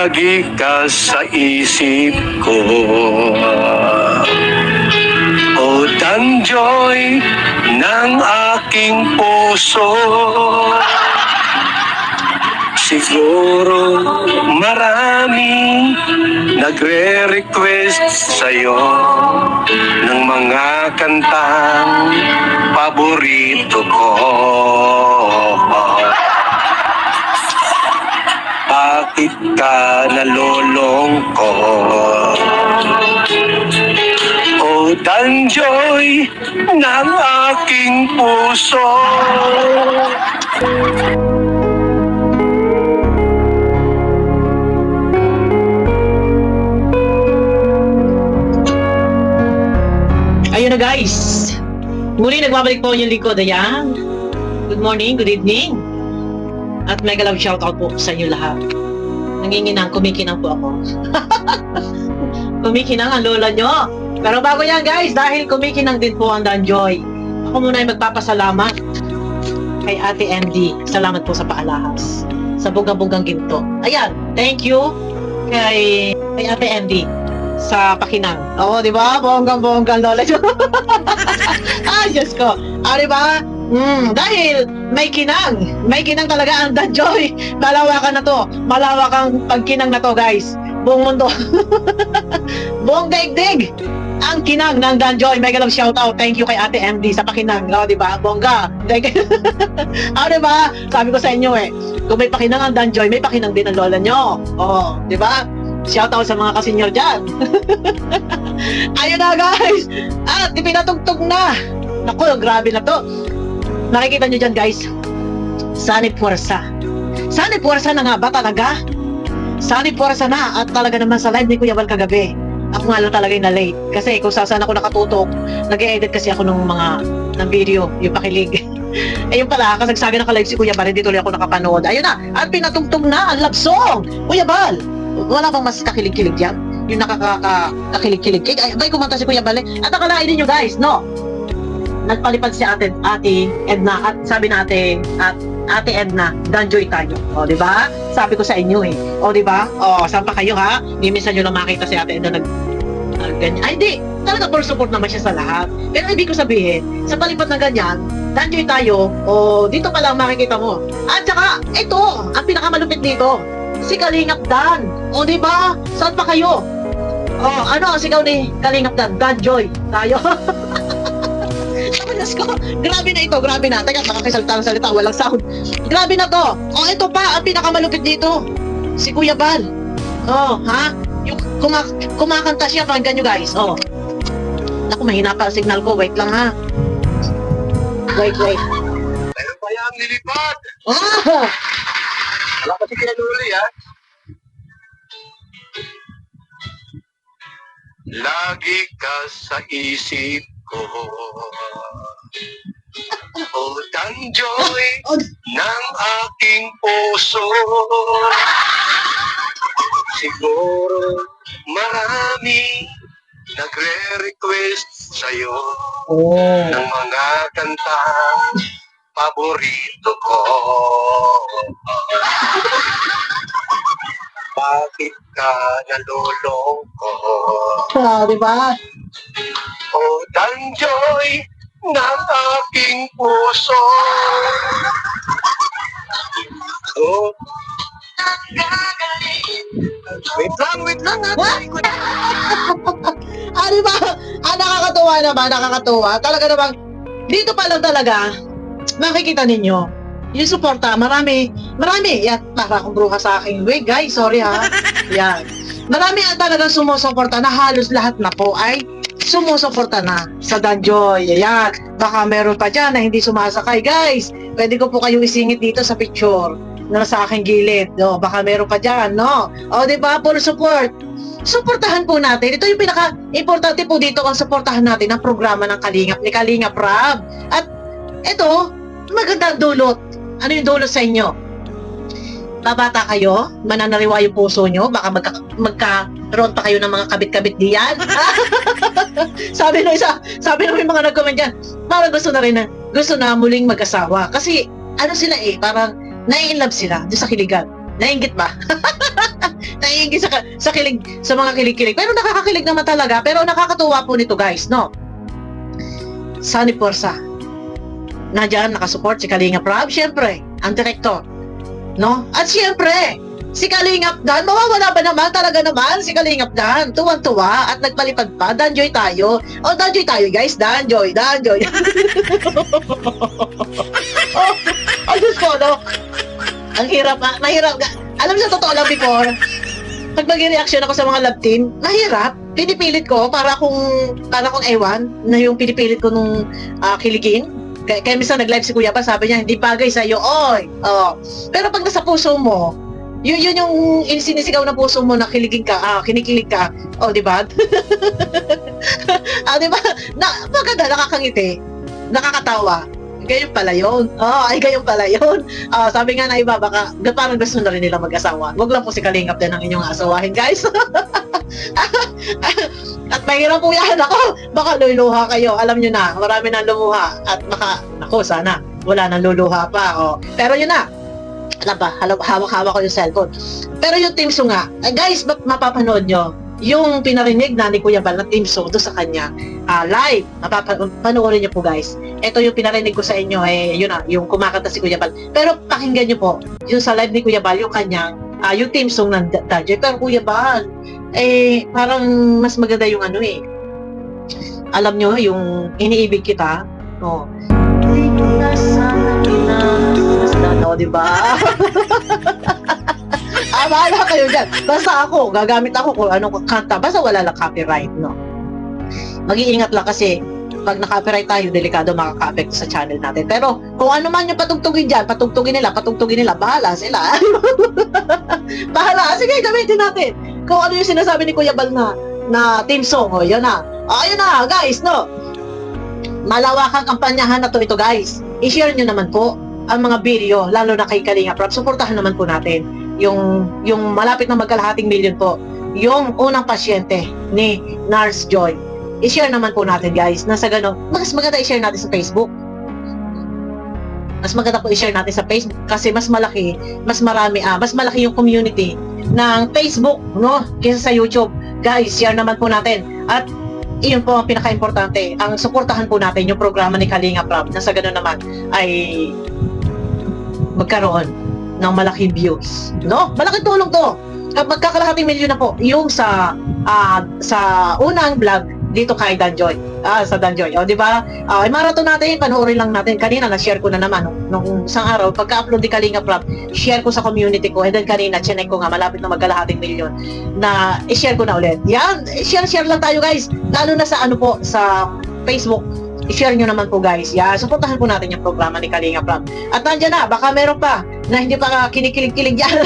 Lagi ka sa isip ko, O Danjoy ng aking puso. Siguro maraming nagre-request sa'yo ng mga kantang paborito ko. Bakit ka nalolongkot, O Danjoy ng aking puso? Ayun na guys, muli nagbabalik po yung likod. Ayan, good morning, good evening, at mega love shoutout po sa inyo lahat. Nanginginang, kumikinang po ako. Kumikinang ang lola nyo. Pero bago yan guys, dahil kumikinang din po ang Danjoy, ako muna ay magpapasalamat kay Ate MD. Salamat po sa paalahas, sa bugang-bugang ginto. Ayan, thank you kay Ate MD sa pakinang. Oo, di ba? Bonggang-bonggang lola nyo. Ay, Diyos ko. Di ba? Dahil may kinang talaga ang Danjoy. Malawakan na to. Malawakang pagkinang na to, guys. Buong mundo. Buong daigdig ang kinang ng Danjoy. Mega love shoutout. Thank you kay Ate MD sa pakinang. Di ba? Bongga. Di ba? Sabi ko sa inyo kung may pakinang ang Danjoy, may pakinang din ang lola nyo. Di ba? Shoutout sa mga kasenyor dyan. Ayun na guys. At ipinatugtog na. Naku, grabe na to. Nakikita nyo dyan guys. Sanib puwersa. Sanib puwersa na nga ba talaga? Sanib puwersa na. At talaga naman sa live ni Kuya Val kagabi, ako nga lang talaga yung na-late. Kasi kung saan ako nakatutok, nag-e-edit kasi ako ng video, yung pakilig. Yun pala, kasagsabi nakalive si Kuya Val, hindi tuloy ako nakapanood. Ayun na. At pinatugtog na ang love song. Kuya Val, wala bang mas kakilig-kilig yan? Yung nakakakilig-kilig. Ay, kumanta si Kuya Bale. At akalain ninyo guys, no? Nagpalipad si Ate Edna at sabi natin at Ate Edna, Danjoy tayo. Di ba? Sabi ko sa inyo di ba? Saan pa kayo ha? Hindi minsan nyo lang makita si Ate Edna ganyan. Ay, hindi. Talaga full support naman siya sa lahat. Pero ibig ko sabihin, sa palipad na ganyan, Danjoy tayo, dito pa lang makikita mo. At saka, ito, ang pinakamalupit dito, si Kalingap Dan. Di ba? Saan pa kayo? Ano ang sigaw ni Kalingap Dan? Danjoy tayo. Diyos ko, grabe na ito, grabe na. Teka, makakisalita ng salita, walang sound. Grabe na to. Ito pa, ang pinakamalupit dito. Si Kuya Val. Yung kumakanta siya, pakinggan nyo guys. Naku, mahina pa ang signal ko. Wait lang ha. Wait. Meron pa yung nilipad. Wala kasi kinanuli ha. Lagi ka sa isip ko, O Danjoy ng aking puso. Siguro marami nagre-request sa'yo ng mga kantang paborito ko. Bakit ka nalolongkot, Di ba? O Danjoy ng aking puso? Wait lang ha. Di ba? Nakakatuwa naman, nakakatuwa. Talaga namang, dito pa lang talaga, makikita ninyo, yung suporta, marami. Yan, para akong bruha sa aking wig, guys. Sorry ha. Yan. Marami talagang sumusuporta na halos lahat na po ay sumusuporta na sa Danjoy. Ayan. Baka meron pa dyan na hindi sumasakay, guys. Pwede ko po kayong isingit dito sa picture na sa aking gilid. Baka meron pa dyan, no? Diba? Full support. Suportahan po natin. Ito yung pinaka-importante po dito ang suportahan natin ang programa ng Kalingap, ni Kalingap Rab. At ito, magandang dulot. Ano yung dulot sa inyo? Babata kayo, mananariwa yung puso nyo, baka magkaroon pa kayo ng mga kabit-kabit diyan. sabi ng may mga nag-comment dyan, parang gusto na muling mag-asawa. Kasi, ano sila parang nai-inlove sila doon sa kiligan. Nainggit ba? Thank you sa kilig, sa mga kilig-kilig. Pero nakakakilig naman talaga. Pero nakakatuwa po nito guys, no? Sunny Porsa. Nandiyan, nakasupport si Kalinga Prab. Siyempre, ang director. No? At siyempre, si Kalingap Dan, mawawala ba naman? Talaga naman, si Kalingap Dan. Tuwang-tuwa at nagpalipad pa. Danjoy tayo. O, danjoy tayo guys. Danjoy. Oh, Diyos ko, no? Ang hirap, mahirap. Alam mo sa totoo lang before, pag mag-reaction ako sa mga love team, mahirap. Pinipilit ko para kung ewan na yung pinipilit ko nung kiligin. Kaya minsan nag-live si Kuya pa, sabi niya, hindi bagay sa'yo, oy. Oh. Pero pag nasa puso mo, yun yung sinisigaw na puso mo na kinikilig ka, oh, di ba? Di ba? Maganda, nakakangiti, nakakatawa. Gayon pala yun. Gayon pala yun. Sabi nga na iba, baka parang gusto na rin nila mag-asawa. Huwag lang po si Kalingap din ang inyong asawahin, guys. At mahirap po yan ako. Baka luluha kayo. Alam nyo na, marami nang lumuha. At sana, wala nang luluha pa. Pero yun na. Alam ba, hawak-hawak ko yung cellphone. Pero yung Team So nga, guys, mapapanood nyo yung pinarinig na ni Kuya Bal na Team So doon sa kanya live. Panoorin nyo po guys. Ito yung pinarinig ko sa inyo, yun na, yung kumakanta si Kuya Bal. Pero pakinggan nyo po, yung sa live ni Kuya Bal, yung kanyang, yung Team Song ng Danjoy. Pero Kuya Bal, parang mas maganda yung alam nyo, yung iniibig kita, no? Diba? Bahala kayo dyan. Basta ako, gagamit ako kung anong kanta. Basta wala lang copyright, no? Mag-iingat lang kasi pag na-copyright tayo, delikado makaka-apekto sa channel natin. Pero kung ano man yung patugtugin dyan, patugtugin nila, bahala sila. Bahala. Sige, gamitin natin. Kung ano yung sinasabi ni Kuya Bal na Team Song, yun na. Yun na, guys, no? Malawakang kampanyahan na ito guys. I-share nyo naman po ang mga video, lalo na kay Kalinga Prab. Suportahan naman po natin yung malapit na magkalahating milyon po, yung unang pasyente ni Nars Joy. I-share naman po natin guys, nasa ganun, mas maganda i-share natin sa Facebook. Mas maganda po i-share natin sa Facebook kasi mas malaki yung community ng Facebook, no? Kaysa sa YouTube. Guys, share naman po natin. At iyon po ang pinaka-importante, ang suportahan po natin yung programa ni Kalinga Prab na sa ganun naman ay magkaroon ng malaking views, no? Malaking tulong to. Magkakalahating milyon na po yung sa unang vlog dito kay Danjoy. Sa Danjoy. Di ba? Marathon natin, panoorin lang natin. Kanina na-share ko na naman nung isang araw, pagka-upload ni Kalinga Prab, share ko sa community ko. And then kanina, chinek ko nga, malapit na magkalahating milyon na i-share ko na ulit. Yan, share lang tayo guys. Lalo na sa sa Facebook. I-share nyo naman po guys. Suportahan po natin yung programa ni Kalinga Prab. At nandiyan na, baka meron pa na hindi pa kinikilig-kilig yan.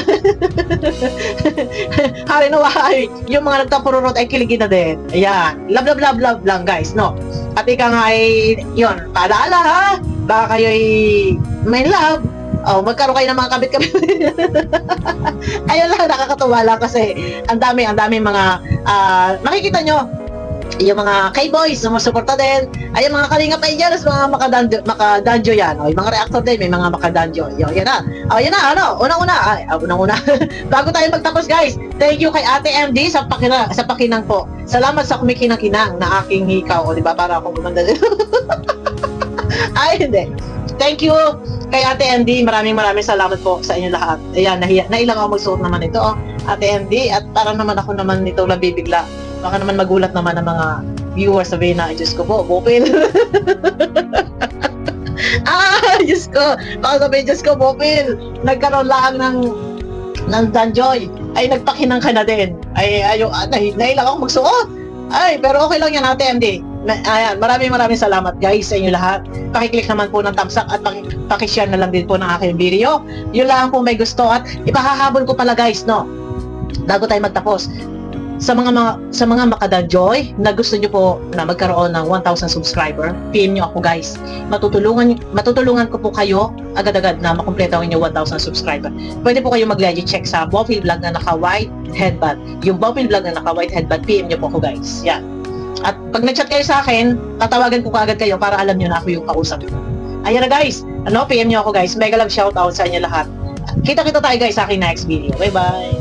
Hari na wahay. Yung mga nagtapururot ay kiligin na din. Ayan. Love lang guys, no? At ika nga ay, yun, paalaala ha? Baka kayo ay may love. Magkaroon kayo ng mga kabit-kabit. Ayun lang, nakakatuwa lang kasi ang dami mga makikita nyo yung mga K-boys sumusuporta din. Ay, yung mga Kalingap ay dyan, mga makadanjo yan. Yung mga reactor din, may mga makadanjo. Yan na. Yan na, unang-una. Bago tayo magtapos, guys, thank you kay Ate MD sa pakinang po. Salamat sa kumikinang-kinang na aking hikaw. Diba? Para akong gumanda din. Ay, hindi. Thank you kay Ate MD. Maraming salamat po sa inyo lahat. Ayan, nailang ako magsuot naman ito, Ate MD. At parang naman ako naman nito lang bibigla. Baka naman magulat naman ng mga viewers, sabihin na, Diyos ko po, Bopil. Diyos ko. Baka sabihin, Diyos ko, Bopil. Nagkaroon lang ng Danjoy. Ay, nagpakinang ka na din. Nailang akong magsuot. Pero okay lang yan, Ate MD. Ayan, maraming salamat guys sa inyo lahat. Pakiclick naman po ng thumbs up at pakishare na lang din po ng aking video. Yun lang po may gusto at ipahahabol ko pala guys, no? Bago tayo magtapos. Sa mga makadanjoy na gusto nyo po na magkaroon ng 1,000 subscriber, PM nyo ako guys. Matutulungan ko po kayo agad-agad na makumpleto ang inyong 1,000 subscriber. Pwede po kayo mag-legit check sa Bopil Vlog na naka-white headband. Yung Bopil Vlog na naka-white headband, PM nyo po ako guys. Yan. At pag nag-chat kayo sa akin, tatawagan ko kaagad kayo para alam nyo na ako yung kausap ko. Ayan na guys. PM nyo ako guys. Mega love shoutout sa inyo lahat. Kita-kita tayo guys sa aking next video. Bye-bye.